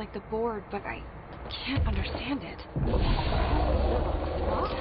like the board, but I can't understand it. Clock?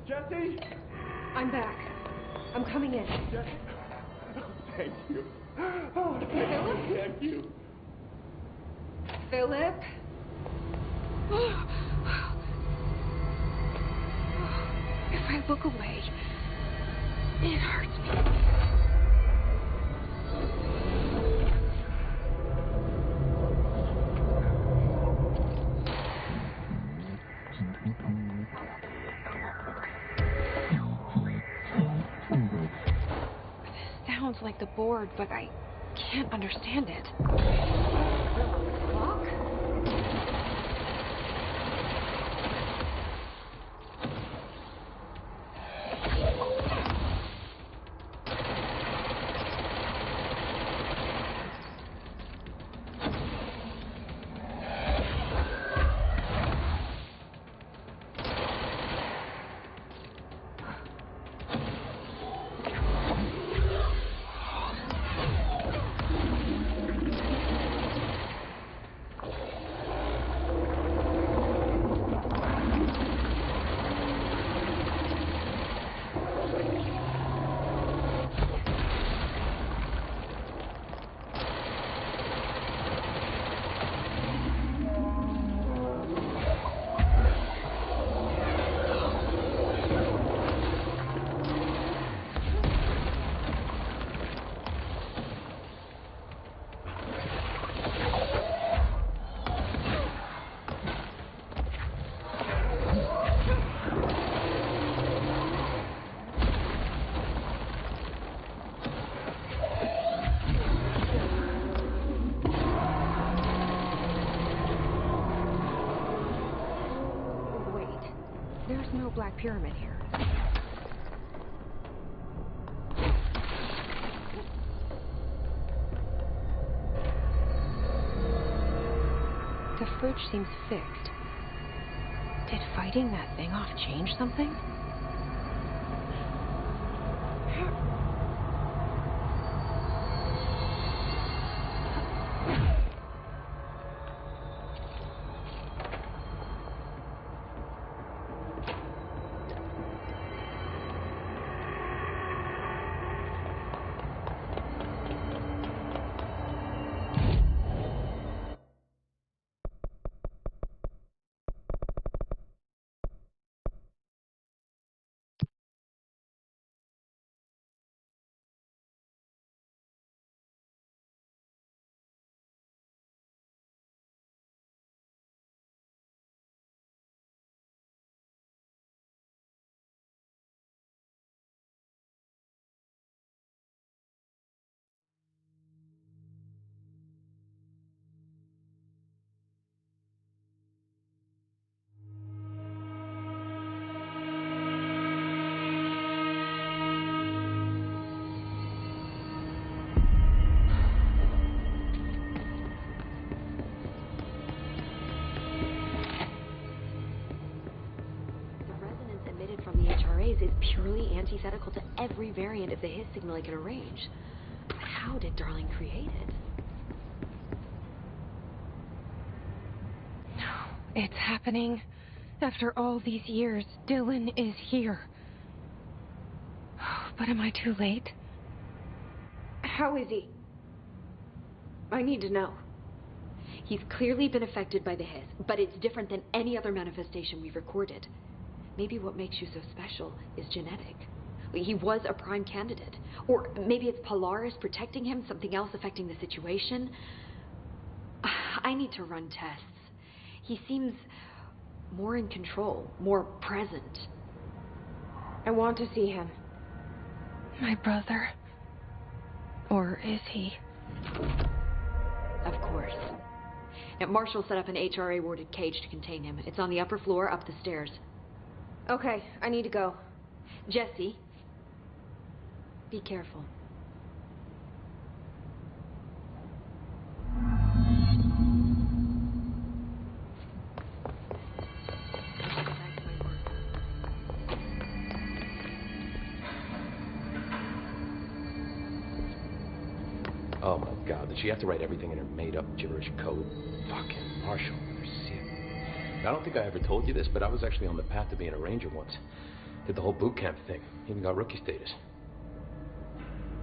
Jesse? I'm back. I'm coming in. Jesse? Oh, thank you. Oh, thank you. Philip? If I look away, it hurts me. Sounds like the board, but I can't understand it. Clock? There's no Black Pyramid here. The fridge seems fixed. Did fighting that thing off change something? emitted from the HRAs is purely antithetical to every variant of the His signal I can arrange. How did Darling create it? It's happening. After all these years, Dylan is here. But am I too late? How is he? I need to know. He's clearly been affected by the His, but it's different than any other manifestation we've recorded. Maybe what makes you so special is genetic. He was a prime candidate. Or maybe it's Polaris protecting him, something else affecting the situation. I need to run tests. He seems more in control, more present. I want to see him. My brother. Or is he? Of course. Now, Marshall set up an HRA-warded cage to contain him. It's on the upper floor, up the stairs. Okay, I need to go. Jesse, be careful. Oh my God, did she have to write everything in her made-up gibberish code? Fucking Marshall, you're sick. I don't think I ever told you this, but I was actually on the path to being a ranger once. Did the whole boot camp thing, even got rookie status.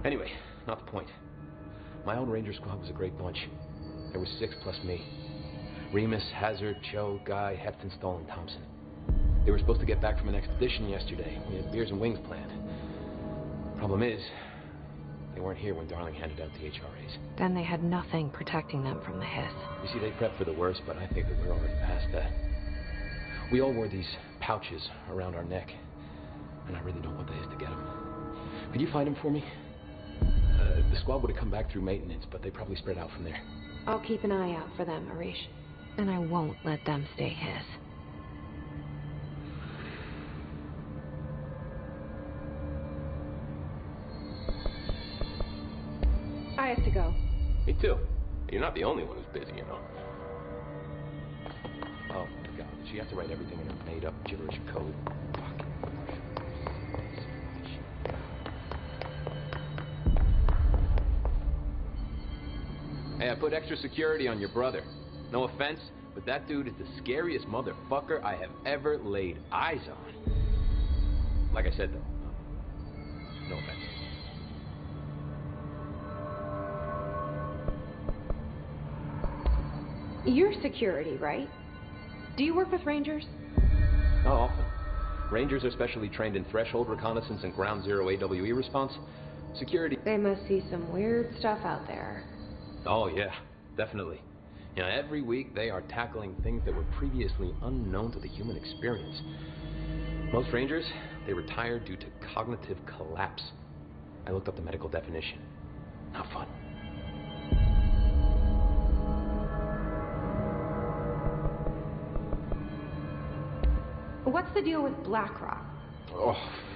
Anyway, not the point. My own ranger squad was a great bunch. There was 6 plus me. Remus, Hazard, Joe, Guy, Heptonstall, and Thompson. They were supposed to get back from an expedition yesterday. We had beers and wings planned. Problem is, they weren't here when Darling handed out the HRAs. Then they had nothing protecting them from the His. You see, they prepped for the worst, but I think that we're already past that. We all wore these pouches around our neck, and I really don't want the His to get them. Could you find them for me? The squad would have come back through maintenance, but they probably spread out from there. I'll keep an eye out for them, Arish. And I won't let them stay His. I have to go. Me too. You're not the only one who's busy, you know. Oh my God, did she have to write everything in her made-up gibberish code? Fucking Hey, I put extra security on your brother. No offense, but that dude is the scariest motherfucker I have ever laid eyes on. Like I said, though, no offense. You're security, right? Do you work with Rangers? Not often. Rangers are specially trained in threshold reconnaissance and ground zero AWE response. Security... They must see some weird stuff out there. Oh, yeah, definitely. You know, every week they are tackling things that were previously unknown to the human experience. Most Rangers, they retire due to cognitive collapse. I looked up the medical definition. Not fun. What's the deal with BlackRock? Oh,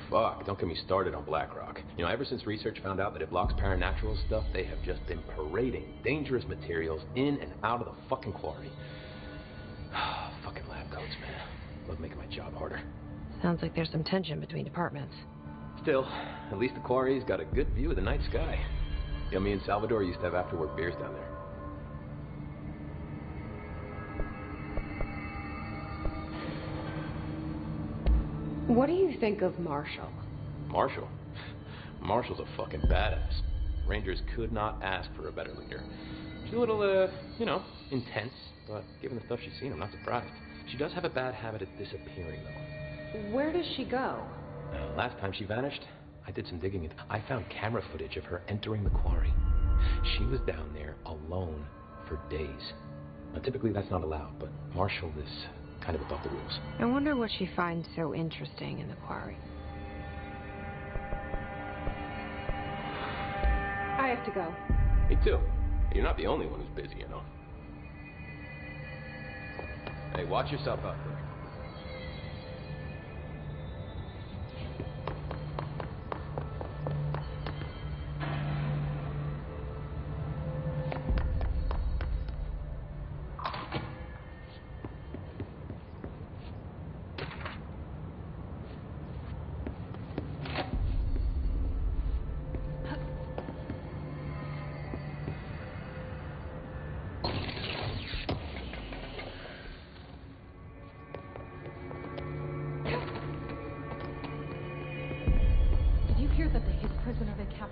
fuck. Don't get me started on BlackRock. You know, ever since research found out that it blocks paranatural stuff, they have just been parading dangerous materials in and out of the fucking quarry. Fucking lab coats, man. Love making my job harder. Sounds like there's some tension between departments. Still, at least the quarry's got a good view of the night sky. You know, me and Salvador used to have after-work beers down there. What do you think of Marshall? Marshall? Marshall's a fucking badass. Rangers could not ask for a better leader. She's a little, you know, intense, but given the stuff she's seen, I'm not surprised. She does have a bad habit of disappearing, though. Where does she go? Last time she vanished, I did some digging. I found camera footage of her entering the quarry. She was down there alone for days. Now, typically that's not allowed, but Marshall is kind of above the rules. I wonder what she finds so interesting in the quarry. I have to go. Me too. You're not the only one who's busy, you know. Hey, watch yourself out there.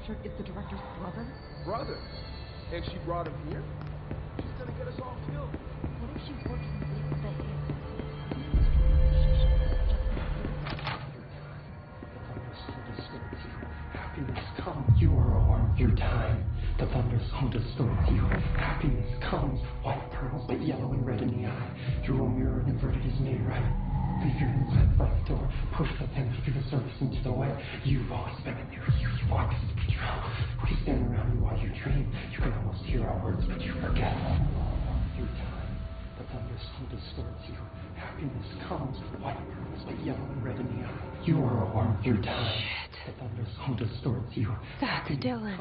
captured is the director's brother? Brother. And she brought him here? She's gonna get us all killed. What if she's working with the Hiss? Happiness comes, you are a worm through time. The thunder's home distorts you. Happiness comes, white pearls, but yellow and red in the eye. Through a mirror inverted is made right. Leave your inside front door, push the things through the surface into the wet. You've always been in there, you want this to be true. We stand around you while you dream. You can almost hear our words, but you forget. Through time, the thunder's home distorts you. Happiness comes, white pearls, but yellow and red in the eye. You are a worm through time. Shit. The thunder's home distorts you. That's Dylan.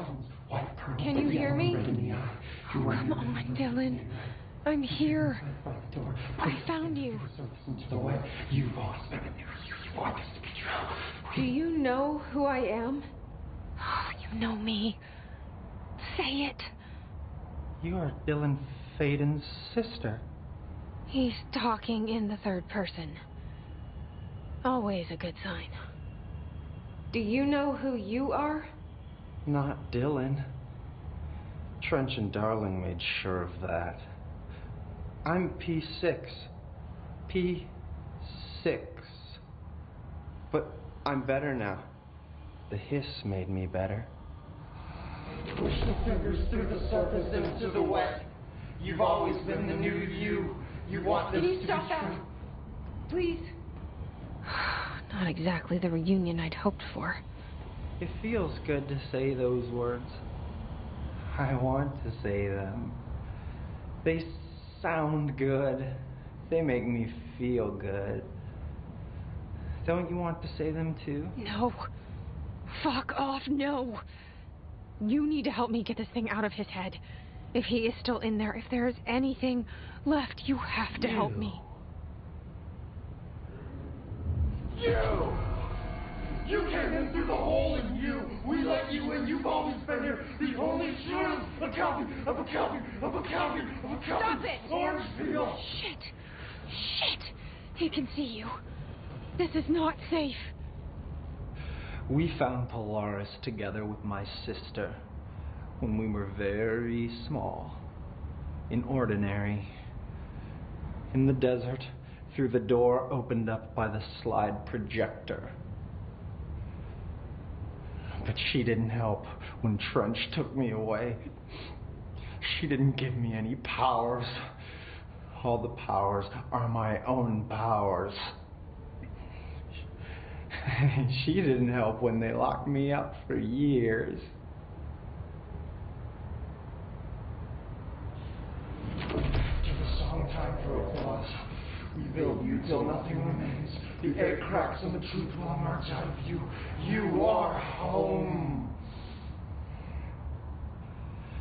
Can Can you hear me? Oh, come on, Dylan. I'm here. I found you. You've always been in there. You want this to be true. Do you know who I am? Oh, you know me. Say it. You are Dylan Faden's sister. He's talking in the third person. Always a good sign. Do you know who you are? Not Dylan. Trench and Darling made sure of that. I'm P6. P6. But I'm better now. The hiss made me better. Push the fingers through the surface into the wet. You've always been the new you. You want this Can to you be stop that? true. Please. Not exactly the reunion I'd hoped for. It feels good to say those words. I want to say them. They sound good. They make me feel good. Don't you want to say them too? No. Fuck off, no. You need to help me get this thing out of his head. If he is still in there, if there is anything left, you have to help me. You! You came in through the hole in you. We let you in. You've always been here. The only truth. A copy of a copy of a copy of a copy. Stop it! Orangeville. Shit. Shit. He can see you. This is not safe. We found Polaris together with my sister when we were very small, in Ordinary, in the desert, through the door opened up by the slide projector. But she didn't help when Trench took me away. She didn't give me any powers. All the powers are my own powers. She didn't help when they locked me up for years. Give a song time for applause. We build you till nothing remains. The egg cracks and the truth will emerge out of you. You are home.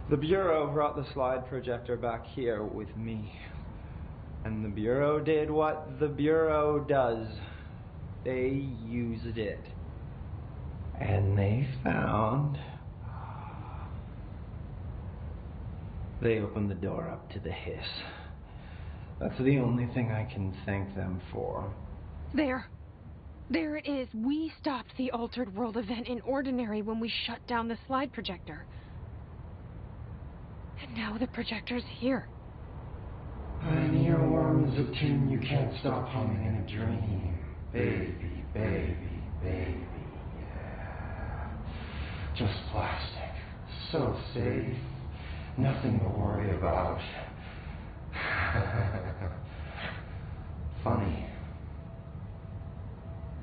The Bureau brought the slide projector back here with me. And the Bureau did what the Bureau does. They used it. And they found... They opened the door up to the hiss. That's the only thing I can thank them for. There. There it is. We stopped the Altered World event in Ordinary when we shut down the slide projector. And now the projector's here. An earworm is a tune you can't stop humming in a dream. Baby, baby, baby, yeah. Just plastic. So safe. Nothing to worry about. Funny.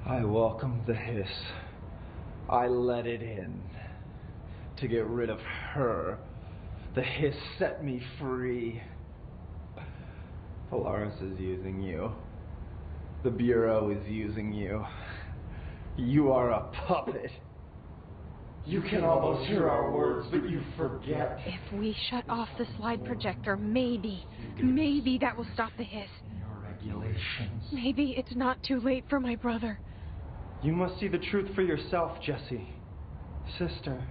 I welcomed the hiss. I let it in. To get rid of her. The hiss set me free. Polaris is using you. The Bureau is using you. You are a puppet. You can almost hear our words, but you forget. If we shut off the slide projector, maybe that will stop the hiss. Your regulations. Maybe it's not too late for my brother. You must see the truth for yourself, Jessie. Sister.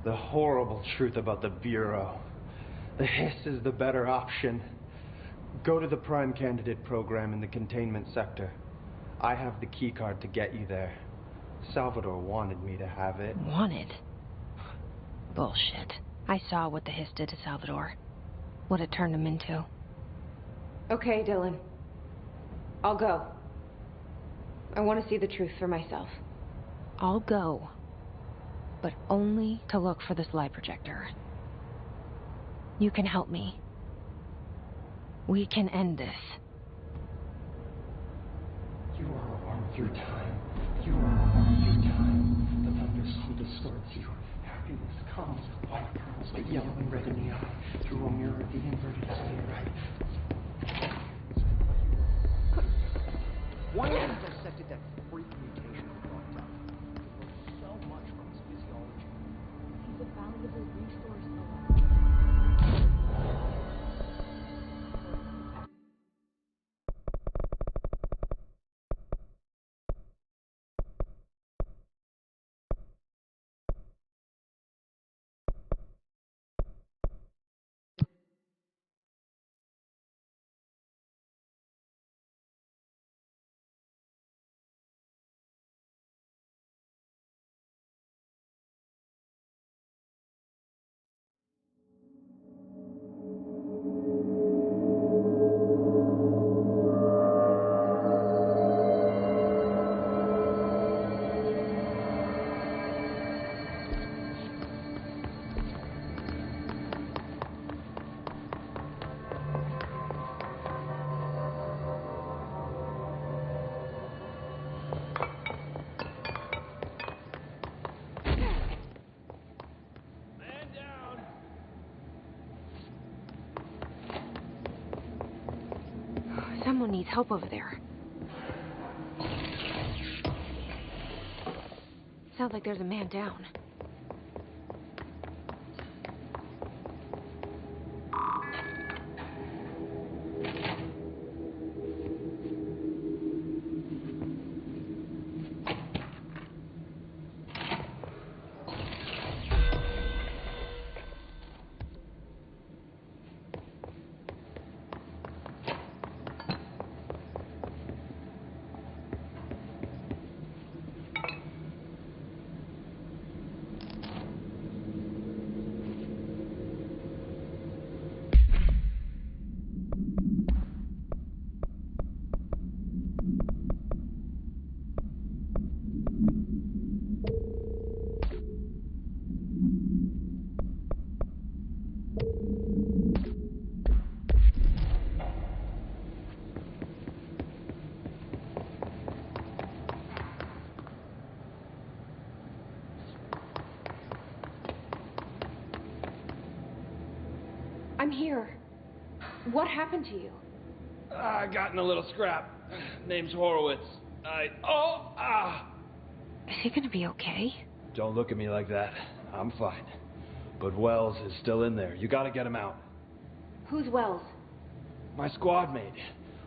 The horrible truth about the Bureau. The hiss is the better option. Go to the Prime Candidate program in the containment sector. I have the keycard to get you there. Salvador wanted me to have it. Wanted? Bullshit. I saw what the Hiss did to Salvador. What it turned him into. Okay, Dylan. I'll go. I want to see the truth for myself. I'll go. But only to look for this lie projector. You can help me. We can end this. You are armed through time. You are armed through time. The thunderstorm distorts you. Happiness comes, white pearls, but yellow and red in the eye. Through a mirror, the inverted is made right. Why have you dissected that freak mutation he brought up? It learned so much from his physiology. He's a valuable resource, Owen. Someone needs help over there. Sounds like there's a man down. I'm here. What happened to you? I got in a little scrap. Name's Horowitz. Is he gonna be okay? Don't look at me like that. I'm fine. But Wells is still in there. You gotta get him out. Who's Wells? My squad mate.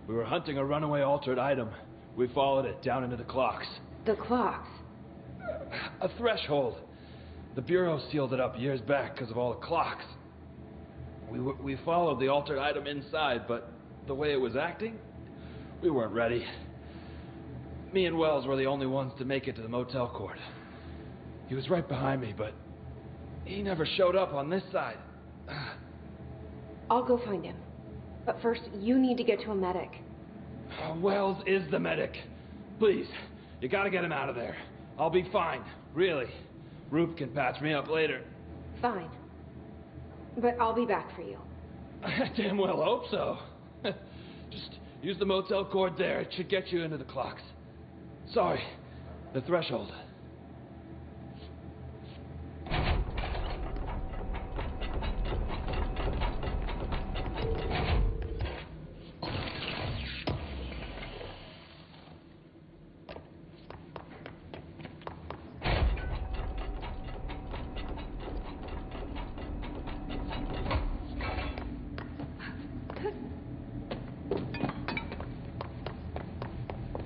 We were hunting a runaway altered item. We followed it down into the clocks. The clocks. A threshold. The Bureau sealed it up years back because of all the clocks. We followed the altered item inside, but the way it was acting, we weren't ready. Me and Wells were the only ones to make it to the motel court. He was right behind me, but he never showed up on this side. I'll go find him. But first, you need to get to a medic. Wells is the medic. Please, you gotta get him out of there. I'll be fine, really. Rupe can patch me up later. Fine. But I'll be back for you. I damn well hope so. Just use the motel cord there. It should get you into the clocks. Sorry, the threshold.